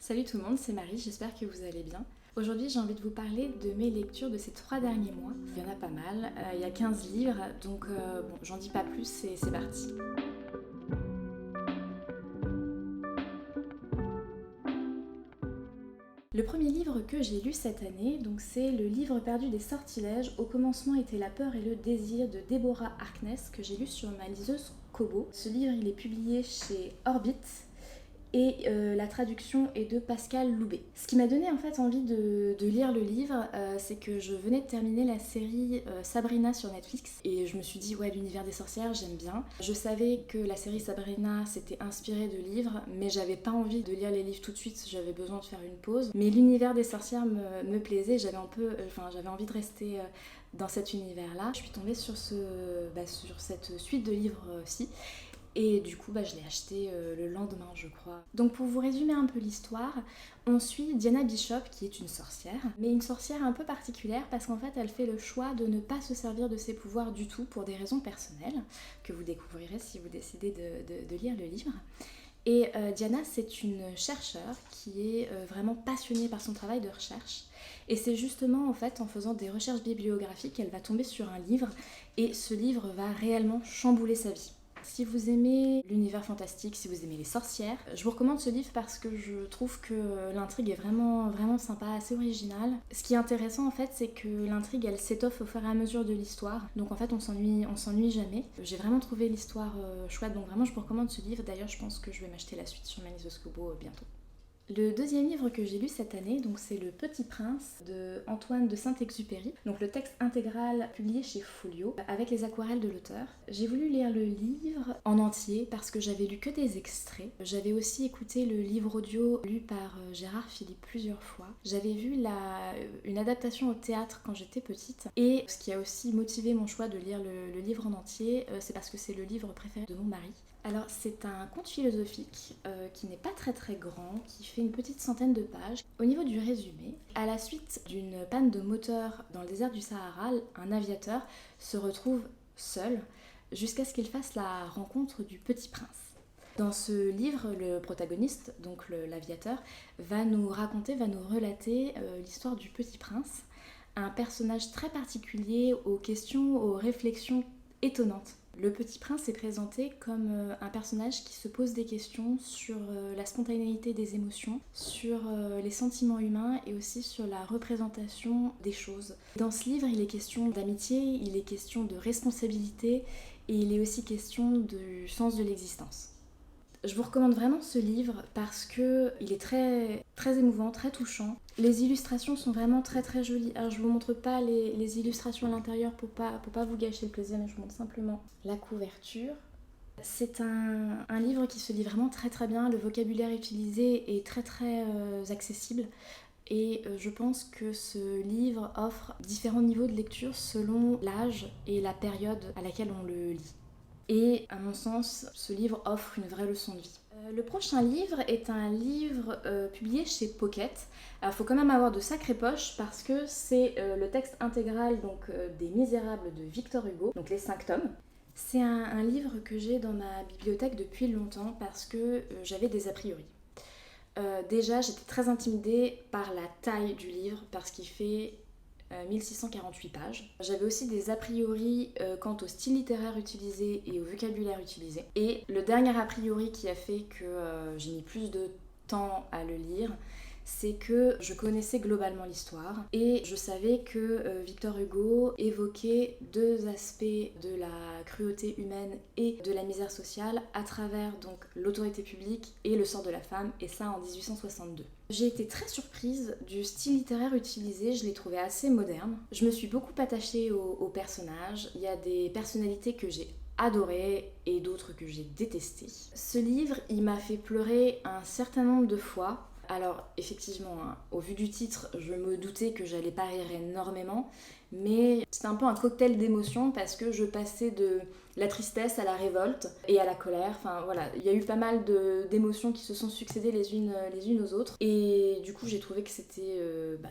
Salut tout le monde, c'est Marie, j'espère que vous allez bien. Aujourd'hui j'ai envie de vous parler de mes lectures de ces 3 derniers mois. Il y en a pas mal, il y a 15 livres, donc bon, j'en dis pas plus et c'est parti. Le premier livre que j'ai lu cette année, donc c'est Le livre perdu des sortilèges. Au commencement était la peur et le désir de Deborah Harkness que j'ai lu sur ma liseuse Kobo. Ce livre il est publié chez Orbit. Et la traduction est de Pascal Loubet. Ce qui m'a donné en fait envie de lire le livre, c'est que je venais de terminer la série Sabrina sur Netflix et je me suis dit ouais, l'univers des sorcières j'aime bien. Je savais que la série Sabrina s'était inspirée de livres, mais j'avais pas envie de lire les livres tout de suite, j'avais besoin de faire une pause. Mais l'univers des sorcières me plaisait, j'avais envie de rester dans cet univers-là. Je suis tombée sur cette suite de livres-ci. Et du coup, je l'ai acheté le lendemain, je crois. Donc pour vous résumer un peu l'histoire, on suit Diana Bishop, qui est une sorcière, mais une sorcière un peu particulière parce qu'en fait, elle fait le choix de ne pas se servir de ses pouvoirs du tout pour des raisons personnelles, que vous découvrirez si vous décidez de lire le livre. Et Diana, c'est une chercheure qui est vraiment passionnée par son travail de recherche. Et c'est justement en fait en faisant des recherches bibliographiques qu'elle va tomber sur un livre et ce livre va réellement chambouler sa vie. Si vous aimez l'univers fantastique, si vous aimez les sorcières, je vous recommande ce livre parce que je trouve que l'intrigue est vraiment sympa, assez originale. Ce qui est intéressant en fait, c'est que l'intrigue elle s'étoffe au fur et à mesure de l'histoire. Donc en fait on s'ennuie jamais. J'ai vraiment trouvé l'histoire chouette, donc vraiment je vous recommande ce livre. D'ailleurs je pense que je vais m'acheter la suite sur ma liseuse Kobo bientôt. Le deuxième livre que j'ai lu cette année, donc c'est Le Petit Prince de Antoine de Saint-Exupéry. Donc le texte intégral publié chez Folio avec les aquarelles de l'auteur. J'ai voulu lire le livre en entier parce que j'avais lu que des extraits. J'avais aussi écouté le livre audio lu par Gérard Philippe plusieurs fois. J'avais vu une adaptation au théâtre quand j'étais petite. Et ce qui a aussi motivé mon choix de lire le livre en entier, c'est parce que c'est le livre préféré de mon mari. Alors c'est un conte philosophique qui n'est pas très grand, qui fait une petite centaine de pages. Au niveau du résumé, à la suite d'une panne de moteur dans le désert du Sahara, un aviateur se retrouve seul jusqu'à ce qu'il fasse la rencontre du Petit Prince. Dans ce livre, le protagoniste, donc l'aviateur, va nous relater l'histoire du Petit Prince, un personnage très particulier aux questions, aux réflexions étonnantes. Le Petit Prince est présenté comme un personnage qui se pose des questions sur la spontanéité des émotions, sur les sentiments humains et aussi sur la représentation des choses. Dans ce livre, il est question d'amitié, il est question de responsabilité et il est aussi question du sens de l'existence. Je vous recommande vraiment ce livre parce qu'il est très émouvant, très touchant. Les illustrations sont vraiment très jolies. Alors je vous montre pas les illustrations à l'intérieur pour pas vous gâcher le plaisir, mais je vous montre simplement la couverture. C'est un livre qui se lit vraiment très bien. Le vocabulaire utilisé est très accessible. Et je pense que ce livre offre différents niveaux de lecture selon l'âge et la période à laquelle on le lit. Et à mon sens, ce livre offre une vraie leçon de vie. Le prochain livre est un livre publié chez Pocket. Alors il faut quand même avoir de sacrées poches parce que c'est le texte intégral des Misérables de Victor Hugo, donc les 5 tomes. C'est un livre que j'ai dans ma bibliothèque depuis longtemps parce que j'avais des a priori. Déjà, j'étais très intimidée par la taille du livre parce qu'il fait 1648 pages. J'avais aussi des a priori quant au style littéraire utilisé et au vocabulaire utilisé. Et le dernier a priori qui a fait que j'ai mis plus de temps à le lire, c'est que je connaissais globalement l'histoire et je savais que Victor Hugo évoquait deux aspects de la cruauté humaine et de la misère sociale à travers donc l'autorité publique et le sort de la femme, et ça en 1862. J'ai été très surprise du style littéraire utilisé, je l'ai trouvé assez moderne. Je me suis beaucoup attachée aux personnages, il y a des personnalités que j'ai adorées et d'autres que j'ai détestées. Ce livre, il m'a fait pleurer un certain nombre de fois. Alors effectivement, au vu du titre, je me doutais que j'allais pas rire énormément, mais c'était un peu un cocktail d'émotions parce que je passais de la tristesse à la révolte et à la colère. Enfin voilà, il y a eu pas mal d'émotions qui se sont succédées les unes aux autres. Et du coup, j'ai trouvé que c'était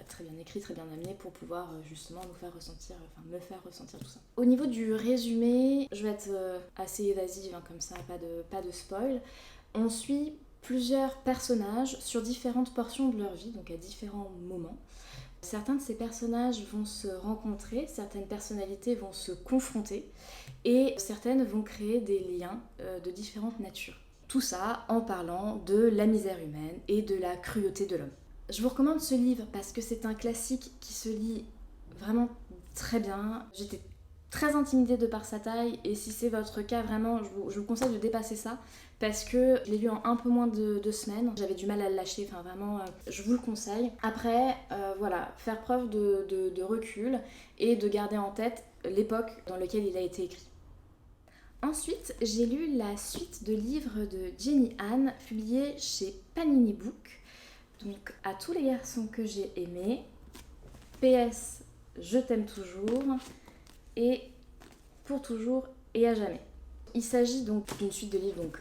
très bien écrit, très bien amené pour pouvoir justement me faire ressentir tout ça. Au niveau du résumé, je vais être assez évasive comme ça, pas de spoil. On suit plusieurs personnages sur différentes portions de leur vie, donc à différents moments. Certains de ces personnages vont se rencontrer, certaines personnalités vont se confronter et certaines vont créer des liens de différentes natures. Tout ça en parlant de la misère humaine et de la cruauté de l'homme. Je vous recommande ce livre parce que c'est un classique qui se lit vraiment très bien. J'étais très intimidée de par sa taille et si c'est votre cas, vraiment, je vous conseille de dépasser ça parce que je l'ai lu en un peu moins de 2 semaines. J'avais du mal à le lâcher, enfin vraiment, je vous le conseille. Après, voilà, faire preuve de recul et de garder en tête l'époque dans laquelle il a été écrit. Ensuite, j'ai lu la suite de livres de Jenny Han, publiée chez Panini Book. Donc, à tous les garçons que j'ai aimés, PS, je t'aime toujours, et pour toujours et à jamais. Il s'agit donc d'une suite de livres donc,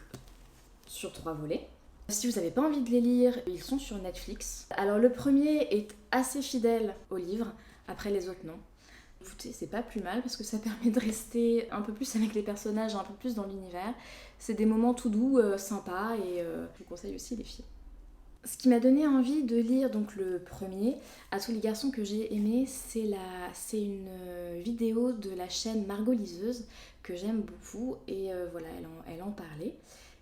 sur 3 volets. Si vous n'avez pas envie de les lire, ils sont sur Netflix. Alors le premier est assez fidèle au livre, après les autres non. Écoutez, c'est pas plus mal parce que ça permet de rester un peu plus avec les personnages, un peu plus dans l'univers. C'est des moments tout doux, sympas et je vous conseille aussi les filles. Ce qui m'a donné envie de lire donc le premier, à tous les garçons que j'ai aimés, c'est une vidéo de la chaîne Margot Liseuse que j'aime beaucoup et voilà, elle en parlait.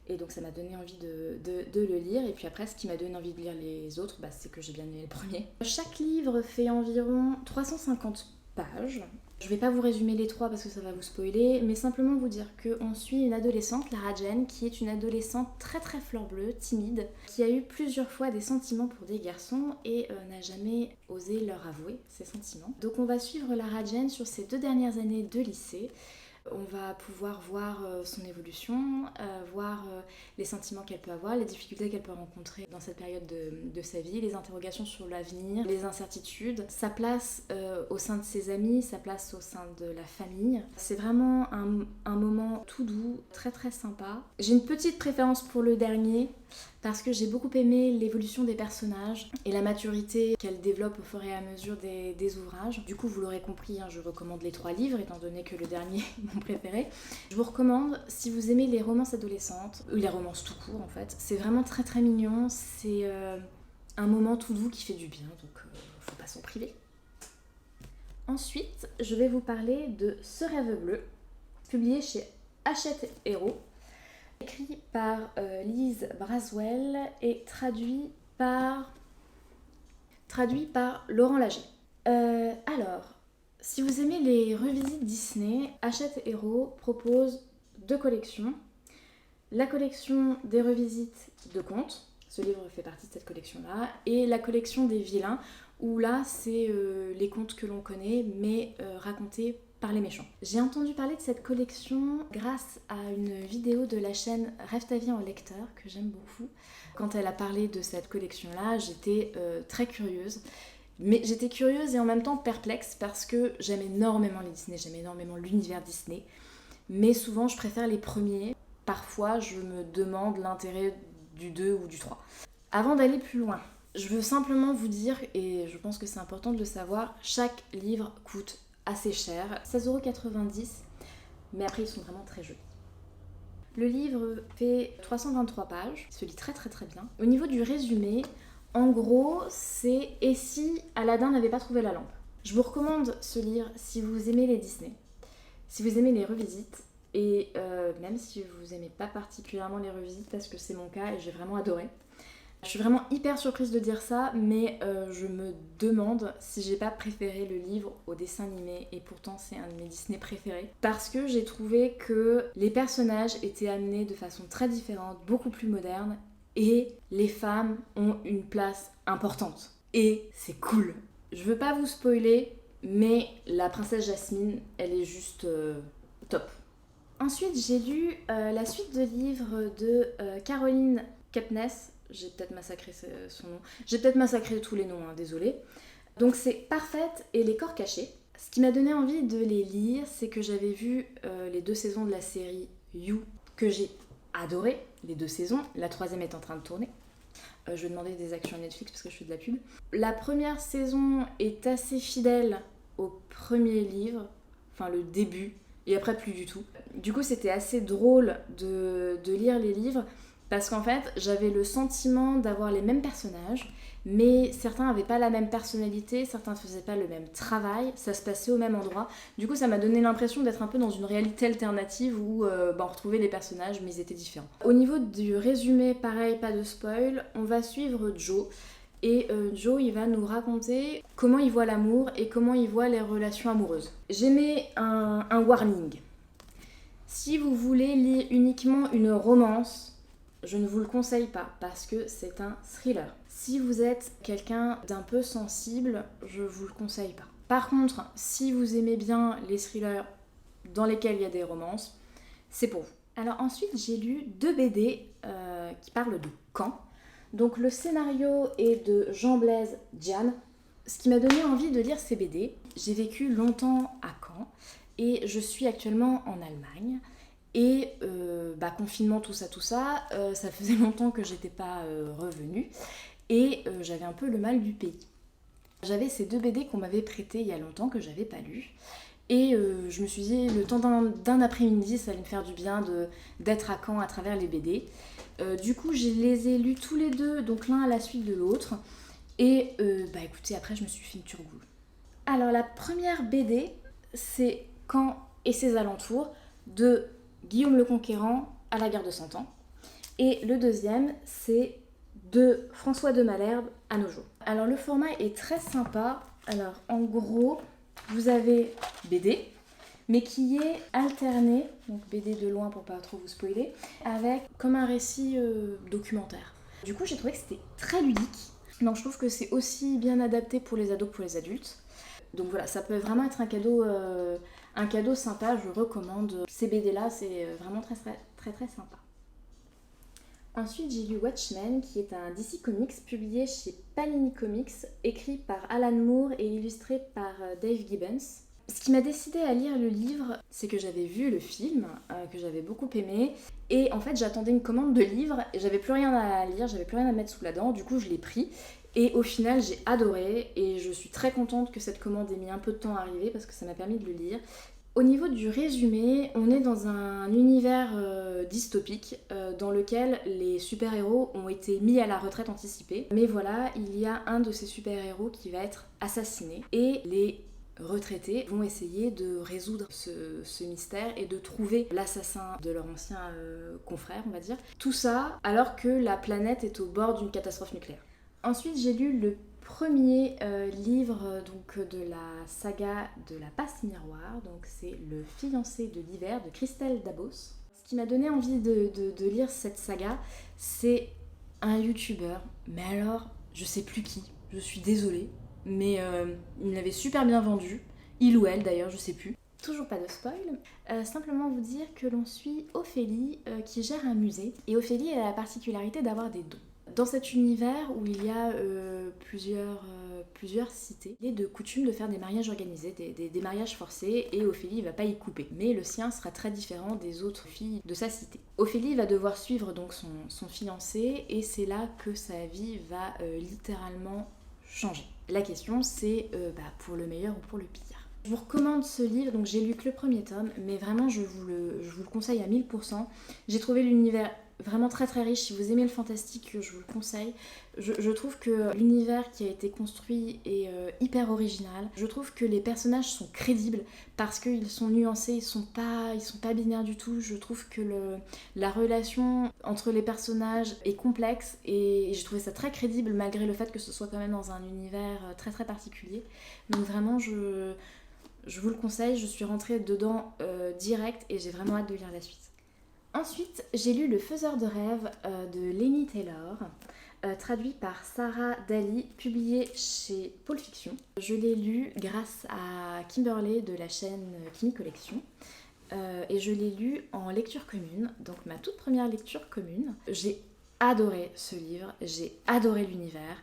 Et donc ça m'a donné envie de le lire. Et puis après, ce qui m'a donné envie de lire les autres, c'est que j'ai bien aimé le premier. Chaque livre fait environ 350 pages. Je vais pas vous résumer les 3 parce que ça va vous spoiler, mais simplement vous dire qu'on suit une adolescente, Lara Jane, qui est une adolescente très très fleur bleue, timide, qui a eu plusieurs fois des sentiments pour des garçons et n'a jamais osé leur avouer ses sentiments. Donc on va suivre Lara Jane sur ses 2 dernières années de lycée. On va pouvoir voir son évolution, voir les sentiments qu'elle peut avoir, les difficultés qu'elle peut rencontrer dans cette période de sa vie, les interrogations sur l'avenir, les incertitudes, sa place au sein de ses amis, sa place au sein de la famille. C'est vraiment un moment tout doux, très très sympa. J'ai une petite préférence pour le dernier parce que j'ai beaucoup aimé l'évolution des personnages et la maturité qu'elle développe au fur et à mesure des ouvrages. Du coup, vous l'aurez compris, je recommande les 3 livres étant donné que le dernier est mon préféré. Je vous recommande, si vous aimez les romances adolescentes, ou les romances tout court en fait, c'est vraiment très très mignon, c'est un moment tout doux qui fait du bien, donc faut pas s'en priver. Ensuite, je vais vous parler de Ce rêve bleu, publié chez Hachette Héros, écrit par Lise Braswell et traduit par Laurent Lager. Alors, si vous aimez les revisites Disney, Hachette Héros propose 2 collections. La collection des revisites de contes, ce livre fait partie de cette collection-là, et la collection des vilains, où là c'est les contes que l'on connaît, mais racontés par les méchants. J'ai entendu parler de cette collection grâce à une vidéo de la chaîne Rêve ta vie en lecteur, que j'aime beaucoup. Quand elle a parlé de cette collection-là, j'étais très curieuse. Mais j'étais curieuse et en même temps perplexe parce que j'aime énormément les Disney, j'aime énormément l'univers Disney. Mais souvent je préfère les premiers. Parfois je me demande l'intérêt du 2 ou du 3. Avant d'aller plus loin, je veux simplement vous dire, et je pense que c'est important de le savoir, chaque livre coûte assez cher, 16,90€, mais après ils sont vraiment très jolis. Le livre fait 323 pages, il se lit très très très bien. Au niveau du résumé, en gros, c'est « Et si Aladdin n'avait pas trouvé la lampe ?» Je vous recommande ce livre si vous aimez les Disney, si vous aimez les revisites, et même si vous aimez pas particulièrement les revisites, parce que c'est mon cas et j'ai vraiment adoré. Je suis vraiment hyper surprise de dire ça, mais je me demande si j'ai pas préféré le livre au dessin animé, et pourtant c'est un de mes Disney préférés. Parce que j'ai trouvé que les personnages étaient amenés de façon très différente, beaucoup plus moderne, et les femmes ont une place importante. Et c'est cool. Je veux pas vous spoiler, mais la princesse Jasmine, elle est juste top. Ensuite, j'ai lu la suite de livres de Caroline Kepnes. J'ai peut-être massacré son nom. J'ai peut-être massacré tous les noms, désolée. Donc c'est Parfaite et les corps cachés. Ce qui m'a donné envie de les lire, c'est que j'avais vu les 2 saisons de la série You, que j'ai adoré, les 2 saisons. La 3e est en train de tourner. Je vais demander des actions à Netflix parce que je fais de la pub. La première saison est assez fidèle au premier livre, enfin le début, et après plus du tout. Du coup, c'était assez drôle de lire les livres, Parce qu'en fait, j'avais le sentiment d'avoir les mêmes personnages, mais certains n'avaient pas la même personnalité, certains ne faisaient pas le même travail, ça se passait au même endroit. Du coup, ça m'a donné l'impression d'être un peu dans une réalité alternative où on retrouvait les personnages, mais ils étaient différents. Au niveau du résumé, pareil, pas de spoil, on va suivre Joe. Et Joe, il va nous raconter comment il voit l'amour et comment il voit les relations amoureuses. J'ai mis un warning. Si vous voulez lire uniquement une romance, je ne vous le conseille pas parce que c'est un thriller. Si vous êtes quelqu'un d'un peu sensible, je vous le conseille pas. Par contre, si vous aimez bien les thrillers dans lesquels il y a des romances, c'est pour vous. Alors ensuite, j'ai lu 2 BD qui parlent de Caen. Donc le scénario est de Jean-Blaise Diane. Ce qui m'a donné envie de lire ces BD, j'ai vécu longtemps à Caen et je suis actuellement en Allemagne. Et confinement, tout ça, ça faisait longtemps que j'étais pas revenue et j'avais un peu le mal du pays. J'avais ces 2 BD qu'on m'avait prêtées il y a longtemps que j'avais pas lues et je me suis dit le temps d'un après-midi ça allait me faire du bien d'être à Caen à travers les BD. Du coup je les ai lus tous les 2, donc l'un à la suite de l'autre et écoutez, après je me suis fait une turgoule. Alors la première BD c'est Caen et ses alentours de Guillaume le Conquérant à la guerre de 100 ans. Et le deuxième, c'est de François de Malherbe à nos jours. Alors le format est très sympa. Alors en gros, vous avez BD, mais qui est alterné, donc BD de loin pour pas trop vous spoiler, avec comme un récit documentaire. Du coup, j'ai trouvé que c'était très ludique. Donc je trouve que c'est aussi bien adapté pour les ados que pour les adultes. Donc voilà, ça peut vraiment être un cadeau sympa, je recommande. Ces BD là, c'est vraiment très sympa. Ensuite, j'ai lu Watchmen, qui est un DC Comics publié chez Panini Comics, écrit par Alan Moore et illustré par Dave Gibbons. Ce qui m'a décidé à lire le livre, c'est que j'avais vu le film, que j'avais beaucoup aimé, et en fait j'attendais une commande de livres, et j'avais plus rien à lire, j'avais plus rien à mettre sous la dent, du coup je l'ai pris. Et au final, j'ai adoré et je suis très contente que cette commande ait mis un peu de temps à arriver parce que ça m'a permis de le lire. Au niveau du résumé, on est dans un univers dystopique dans lequel les super-héros ont été mis à la retraite anticipée. Mais voilà, il y a un de ces super-héros qui va être assassiné et les retraités vont essayer de résoudre ce mystère et de trouver l'assassin de leur ancien confrère, on va dire. Tout ça alors que la planète est au bord d'une catastrophe nucléaire. Ensuite, j'ai lu le premier livre donc, de la saga de la passe miroir, donc c'est Le fiancé de l'hiver de Christelle Dabos. Ce qui m'a donné envie de lire cette saga, c'est un youtubeur, mais alors je sais plus qui, je suis désolée, mais il l'avait super bien vendu, il ou elle d'ailleurs, je sais plus. Toujours pas de spoil, simplement vous dire que l'on suit Ophélie qui gère un musée, et Ophélie elle a la particularité d'avoir des dons. Dans cet univers où il y a plusieurs cités, il est de coutume de faire des mariages organisés, des mariages forcés, et Ophélie ne va pas y couper. Mais le sien sera très différent des autres filles de sa cité. Ophélie va devoir suivre donc son fiancé, et c'est là que sa vie va littéralement changer. La question c'est pour le meilleur ou pour le pire. Je vous recommande ce livre, donc j'ai lu que le premier tome, mais vraiment je vous le conseille à 1000%. J'ai trouvé l'univers vraiment très riche. Si vous aimez le fantastique, je vous le conseille. Je trouve que l'univers qui a été construit est hyper original. Je trouve que les personnages sont crédibles parce qu'ils sont nuancés, ils sont pas binaires du tout. Je trouve que la relation entre les personnages est complexe et j'ai trouvé ça très crédible malgré le fait que ce soit quand même dans un univers très particulier. Donc vraiment, je vous le conseille. Je suis rentrée dedans direct et j'ai vraiment hâte de lire la suite. Ensuite, j'ai lu Le Faiseur de rêves de Laini Taylor, traduit par Sarah Daly, publié chez Pôle Fiction. Je l'ai lu grâce à Kimberley de la chaîne Kimi Collection et je l'ai lu en lecture commune, donc ma toute première lecture commune. J'ai adoré ce livre, j'ai adoré l'univers.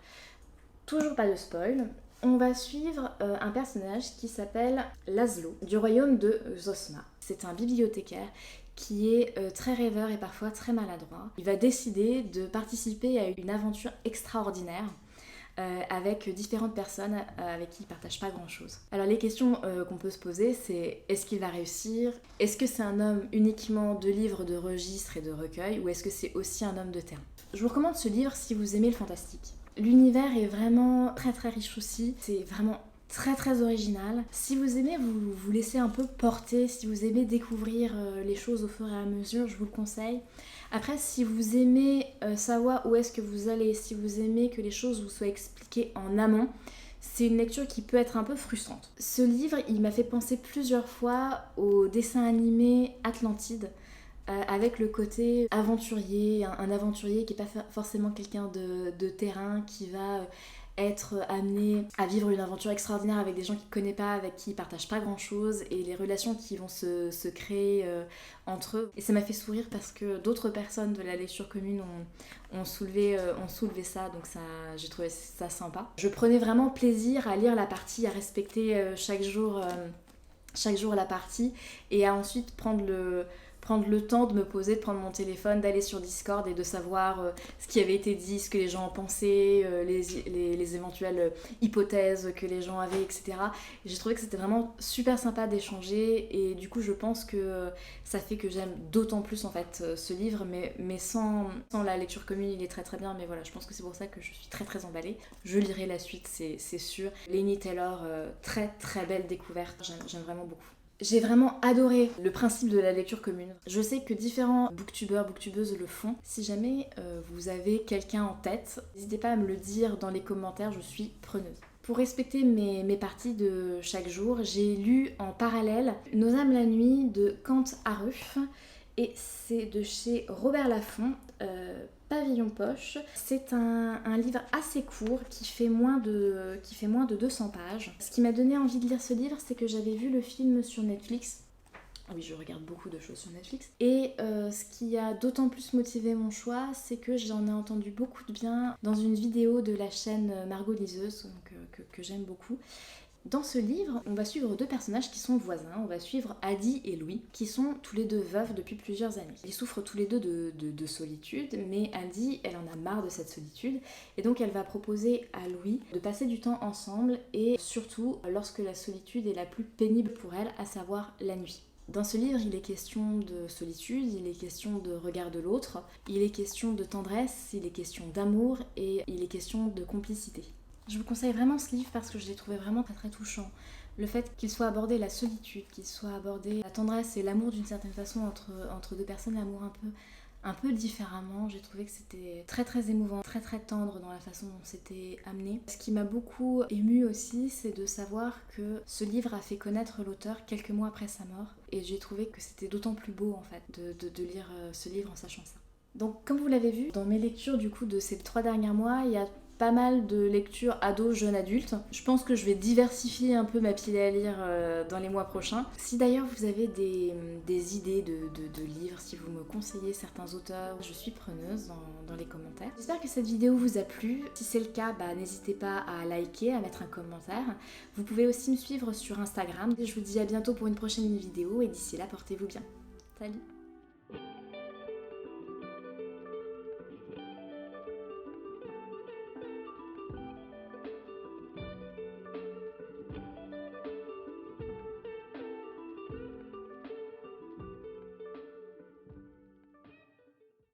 Toujours pas de spoil. On va suivre un personnage qui s'appelle Laszlo, du royaume de Zosma. C'est un bibliothécaire qui est très rêveur et parfois très maladroit. Il va décider de participer à une aventure extraordinaire avec différentes personnes avec qui il partage pas grand chose. Alors les questions qu'on peut se poser, c'est est-ce qu'il va réussir? Est-ce que c'est un homme uniquement de livres, de registres et de recueils, ou est-ce que c'est aussi un homme de terrain? Je vous recommande ce livre si vous aimez le fantastique. L'univers est vraiment très très riche aussi, c'est vraiment très très original. Si vous aimez vous laisser un peu porter, si vous aimez découvrir les choses au fur et à mesure, je vous le conseille. Après, si vous aimez savoir où est-ce que vous allez, si vous aimez que les choses vous soient expliquées en amont, c'est une lecture qui peut être un peu frustrante. Ce livre, il m'a fait penser plusieurs fois au dessin animé Atlantide, avec le côté aventurier, un aventurier qui n'est pas forcément quelqu'un de terrain, qui va être amené à vivre une aventure extraordinaire avec des gens qu'il ne connaît pas, avec qui il ne partage pas grand chose, et les relations qui vont se créer entre eux. Et ça m'a fait sourire parce que d'autres personnes de la lecture commune ont soulevé ça, donc j'ai trouvé ça sympa. Je prenais vraiment plaisir à lire la partie, à respecter chaque jour la partie, et à ensuite prendre le temps de me poser, de prendre mon téléphone, d'aller sur Discord et de savoir ce qui avait été dit, ce que les gens en pensaient, les éventuelles hypothèses que les gens avaient, etc. Et j'ai trouvé que c'était vraiment super sympa d'échanger, et du coup je pense que ça fait que j'aime d'autant plus en fait ce livre, mais sans la lecture commune il est très très bien, mais voilà, je pense que c'est pour ça que je suis très très emballée. Je lirai la suite, c'est sûr. Laini Taylor, très très belle découverte, j'aime vraiment beaucoup. J'ai vraiment adoré le principe de la lecture commune. Je sais que différents booktubeurs, booktubeuses le font. Si jamais vous avez quelqu'un en tête, n'hésitez pas à me le dire dans les commentaires, je suis preneuse. Pour respecter mes parties de chaque jour, j'ai lu en parallèle Nos âmes la nuit de Kant Aruf, et c'est de chez Robert Laffont, Pavillon Poche. C'est un livre assez court qui fait moins de 200 pages. Ce qui m'a donné envie de lire ce livre, c'est que j'avais vu le film sur Netflix. Oui, je regarde beaucoup de choses sur Netflix. Et ce qui a d'autant plus motivé mon choix, c'est que j'en ai entendu beaucoup de bien dans une vidéo de la chaîne Margot Liseuse, que j'aime beaucoup. Dans ce livre, on va suivre deux personnages qui sont voisins. On va suivre Adi et Louis, qui sont tous les deux veufs depuis plusieurs années. Ils souffrent tous les deux de solitude, mais Adi, elle en a marre de cette solitude, et donc elle va proposer à Louis de passer du temps ensemble, et surtout lorsque la solitude est la plus pénible pour elle, à savoir la nuit. Dans ce livre, il est question de solitude, il est question de regard de l'autre, il est question de tendresse, il est question d'amour, et il est question de complicité. Je vous conseille vraiment ce livre parce que je l'ai trouvé vraiment très très touchant. Le fait qu'il soit abordé la solitude, qu'il soit abordé la tendresse et l'amour d'une certaine façon entre deux personnes, l'amour un peu différemment, j'ai trouvé que c'était très très émouvant, très très tendre dans la façon dont c'était amené. Ce qui m'a beaucoup émue aussi, c'est de savoir que ce livre a fait connaître l'auteur quelques mois après sa mort, et j'ai trouvé que c'était d'autant plus beau en fait de lire ce livre en sachant ça. Donc comme vous l'avez vu, dans mes lectures du coup de ces 3 derniers mois, il y a pas mal de lectures ados, jeunes adultes. Je pense que je vais diversifier un peu ma pile à lire dans les mois prochains. Si d'ailleurs vous avez des idées de livres, si vous me conseillez certains auteurs, je suis preneuse dans les commentaires. J'espère que cette vidéo vous a plu. Si c'est le cas, n'hésitez pas à liker, à mettre un commentaire. Vous pouvez aussi me suivre sur Instagram. Je vous dis à bientôt pour une prochaine vidéo, et d'ici là, portez-vous bien. Salut!